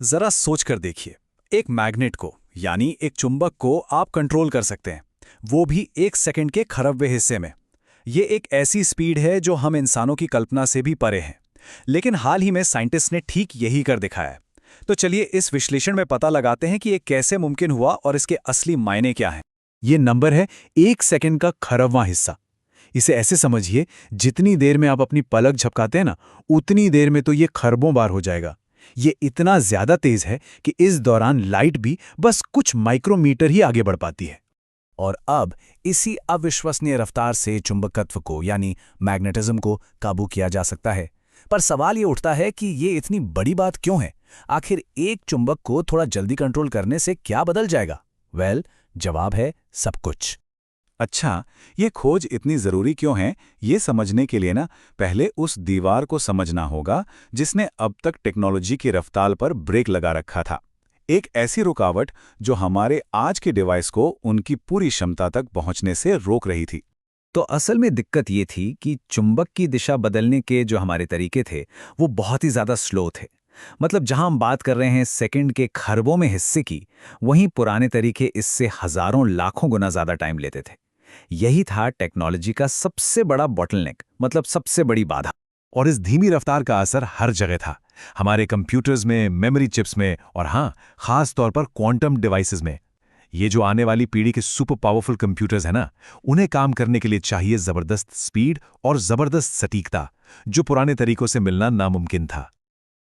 जरा सोच कर देखिए। एक मैग्नेट को यानी एक चुंबक को आप कंट्रोल कर सकते हैं, वो भी 1 सेकंड के खरबवें हिस्से में। ये एक ऐसी स्पीड है जो हम इंसानों की कल्पना से भी परे है। लेकिन हाल ही में साइंटिस्ट ने ठीक यही कर दिखाया है। तो चलिए इस विश्लेषण में पता लगाते हैं कि ये कैसे मुमकिन हुआ और इसके असली मायने क्या हैं। ये नंबर है 1 सेकंड का खरबवां हिस्सा। इसे ऐसे समझिए, जितनी देर में आप अपनी पलक झपकाते हैं ना, उतनी देर में तो ये खरबों बार हो जाएगा। ये इतना ज्यादा तेज है कि इस दौरान लाइट भी बस कुछ माइक्रोमीटर ही आगे बढ़ पाती है। और अब इसी अविश्वसनीय रफ्तार से चुंबकत्व को यानी मैग्नेटिज्म को काबू किया जा सकता है। पर सवाल ये उठता है कि ये इतनी बड़ी बात क्यों है? आखिर एक चुंबक को थोड़ा जल्दी कंट्रोल करने से क्या बदल जाएगा? जवाब है सब कुछ। अच्छा, ये खोज इतनी जरूरी क्यों है, ये समझने के लिए ना पहले उस दीवार को समझना होगा जिसने अब तक टेक्नोलॉजी की रफ्तार पर ब्रेक लगा रखा था। एक ऐसी रुकावट जो हमारे आज के डिवाइस को उनकी पूरी क्षमता तक पहुंचने से रोक रही थी। तो असल में दिक्कत ये थी कि चुंबक की दिशा बदलने के जो हमारे तरीके थे, वो बहुत ही ज़्यादा स्लो थे। मतलब जहां हम बात कर रहे हैं सेकंड के खरबों में हिस्से की, वहीं पुराने तरीके इससे हजारों लाखों गुना ज़्यादा टाइम लेते थे। यही था टेक्नोलॉजी का सबसे बड़ा बॉटलनेक, मतलब सबसे बड़ी बाधा। और इस धीमी रफ्तार का असर हर जगह था, हमारे कंप्यूटर्स में, मेमोरी चिप्स में और हाँ, खास तौर पर क्वांटम डिवाइसेस में। ये जो आने वाली पीढ़ी के सुपर पावरफुल कंप्यूटर्स हैं ना, उन्हें काम करने के लिए चाहिए जबरदस्त स्पीड और जबरदस्त सटीकता, जो पुराने तरीकों से मिलना नामुमकिन था।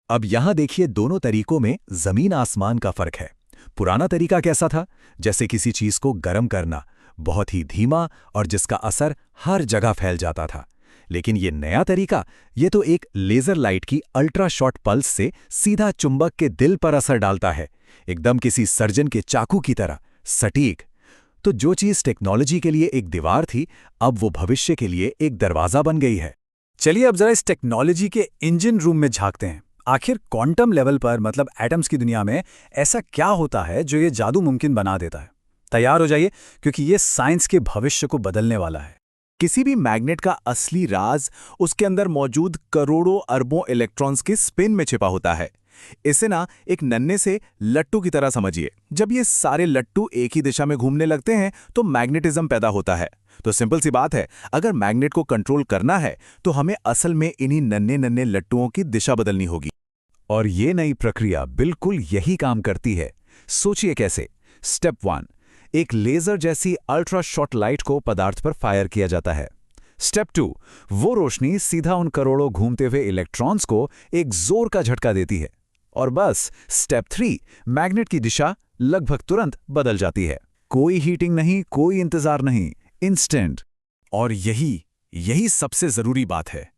अब यहां देखिए, दोनों तरीकों में जमीन आसमान का फर्क है। पुराना तरीका कैसा था? जैसे किसी चीज को गर्म करना, बहुत ही धीमा और जिसका असर हर जगह फैल जाता था। लेकिन ये नया तरीका, ये तो एक लेजर लाइट की अल्ट्रा शॉर्ट पल्स से सीधा चुंबक के दिल पर असर डालता है, एकदम किसी सर्जन के चाकू की तरह सटीक। तो जो चीज टेक्नोलॉजी के लिए एक दीवार थी, अब वो भविष्य के लिए एक दरवाजा बन गई है। चलिए अब जरा इस टेक्नोलॉजी के इंजन रूम में झांकते हैं। आखिर क्वांटम लेवल पर, मतलब एटम्स की दुनिया में ऐसा क्या होता है जो ये जादू मुमकिन बना देता है? तैयार हो जाइए, क्योंकि ये साइंस के भविष्य को बदलने वाला है। किसी भी मैग्नेट का असली राज उसके अंदर मौजूद करोड़ों अरबों इलेक्ट्रॉन्स के स्पिन में छिपा होता है। इसे ना एक नन्हे से लट्टू की तरह समझिए। जब ये सारे लट्टू एक ही दिशा में घूमने लगते हैं तो मैग्नेटिज्म पैदा होता है। तो सिंपल सी बात है, अगर मैग्नेट को कंट्रोल करना है तो हमें असल में इन्हीं नन्हे नन्हे लट्टुओं की दिशा बदलनी होगी। और ये नई प्रक्रिया बिल्कुल यही काम करती है। सोचिए कैसे। स्टेप 1, एक लेजर जैसी अल्ट्रा शॉर्ट लाइट को पदार्थ पर फायर किया जाता है। स्टेप 2, वो रोशनी सीधा उन करोड़ों घूमते हुए इलेक्ट्रॉन्स को एक जोर का झटका देती है। और बस स्टेप 3, मैग्नेट की दिशा लगभग तुरंत बदल जाती है। कोई हीटिंग नहीं, कोई इंतजार नहीं, इंस्टेंट। और यही सबसे जरूरी बात है।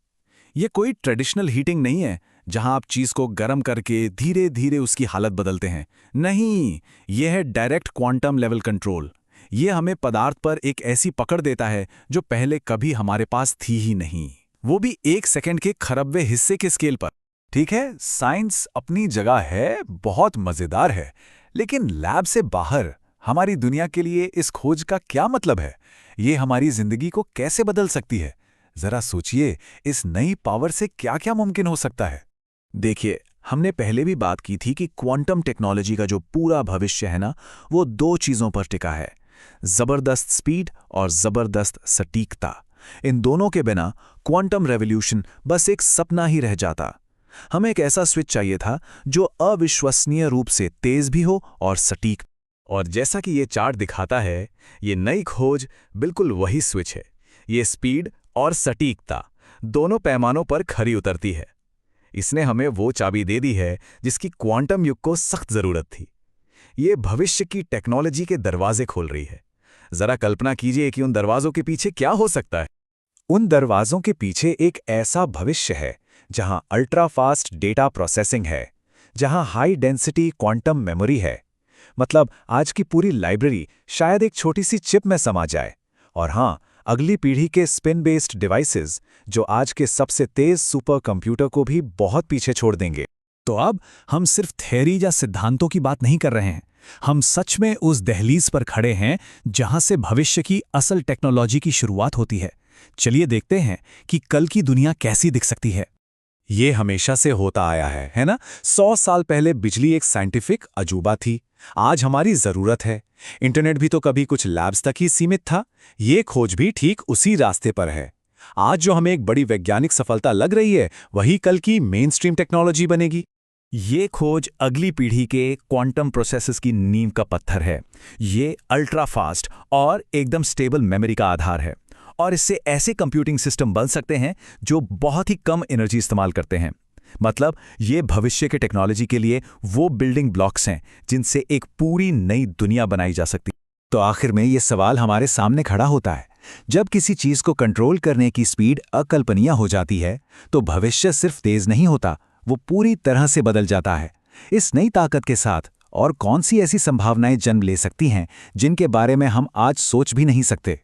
ये कोई ट्रेडिशनल हीटिंग नहीं है, जहां आप चीज को गर्म करके धीरे धीरे उसकी हालत बदलते हैं। नहीं, यह है डायरेक्ट क्वांटम लेवल कंट्रोल। ये हमें पदार्थ पर एक ऐसी पकड़ देता है जो पहले कभी हमारे पास थी ही नहीं, वो भी 1 सेकंड के खरबवें हिस्से के स्केल पर। ठीक है, साइंस अपनी जगह है, बहुत मजेदार है, लेकिन लैब से बाहर हमारी दुनिया के लिए इस खोज का क्या मतलब है? ये हमारी जिंदगी को कैसे बदल सकती है? जरा सोचिए, इस नई पावर से क्या क्या मुमकिन हो सकता है। देखिए, हमने पहले भी बात की थी कि क्वांटम टेक्नोलॉजी का जो पूरा भविष्य है ना, वो 2 चीजों पर टिका है, जबरदस्त स्पीड और जबरदस्त सटीकता। इन दोनों के बिना क्वांटम रेवोल्यूशन बस एक सपना ही रह जाता। हमें एक ऐसा स्विच चाहिए था जो अविश्वसनीय रूप से तेज भी हो और सटीक। और जैसा कि ये चार्ट दिखाता है, ये नई खोज बिल्कुल वही स्विच है। ये स्पीड और सटीकता दोनों पैमानों पर खरी उतरती है। इसने हमें वो चाबी दे दी है जिसकी क्वांटम युग को सख्त जरूरत थी। ये भविष्य की टेक्नोलॉजी के दरवाजे खोल रही है। जरा कल्पना कीजिए कि उन दरवाजों के पीछे क्या हो सकता है। उन दरवाजों के पीछे एक ऐसा भविष्य है जहां अल्ट्रा फास्ट डेटा प्रोसेसिंग है, जहां हाई डेंसिटी क्वांटम मेमोरी है। मतलब आज की पूरी लाइब्रेरी शायद एक छोटी सी चिप में समा जाए। और हां, अगली पीढ़ी के स्पिन बेस्ड डिवाइसेस जो आज के सबसे तेज सुपर कंप्यूटर को भी बहुत पीछे छोड़ देंगे। तो अब हम सिर्फ थ्योरी या सिद्धांतों की बात नहीं कर रहे हैं, हम सच में उस दहलीज पर खड़े हैं जहां से भविष्य की असल टेक्नोलॉजी की शुरुआत होती है। चलिए देखते हैं कि कल की दुनिया कैसी दिख सकती है। ये हमेशा से होता आया है ना? 100 साल पहले बिजली एक साइंटिफिक अजूबा थी, आज हमारी जरूरत है। इंटरनेट भी तो कभी कुछ लैब्स तक ही सीमित था, ये खोज भी ठीक उसी रास्ते पर है। आज जो हमें एक बड़ी वैज्ञानिक सफलता लग रही है, वही कल की मेन स्ट्रीम टेक्नोलॉजी बनेगी। ये खोज अगली पीढ़ी के क्वांटम प्रोसेसेस की नींव का पत्थर है। ये अल्ट्रा फास्ट और एकदम स्टेबल मेमोरी का आधार है, और इससे ऐसे कंप्यूटिंग सिस्टम बन सकते हैं जो बहुत ही कम एनर्जी इस्तेमाल करते हैं। मतलब ये भविष्य के टेक्नोलॉजी के लिए वो बिल्डिंग ब्लॉक्स हैं जिनसे एक पूरी नई दुनिया बनाई जा सकती है। तो आखिर में ये सवाल हमारे सामने खड़ा होता है, जब किसी चीज को कंट्रोल करने की स्पीड अकल्पनीय हो जाती है, तो भविष्य सिर्फ तेज नहीं होता, वो पूरी तरह से बदल जाता है। इस नई ताकत के साथ और कौन सी ऐसी संभावनाएं जन्म ले सकती हैं जिनके बारे में हम आज सोच भी नहीं सकते।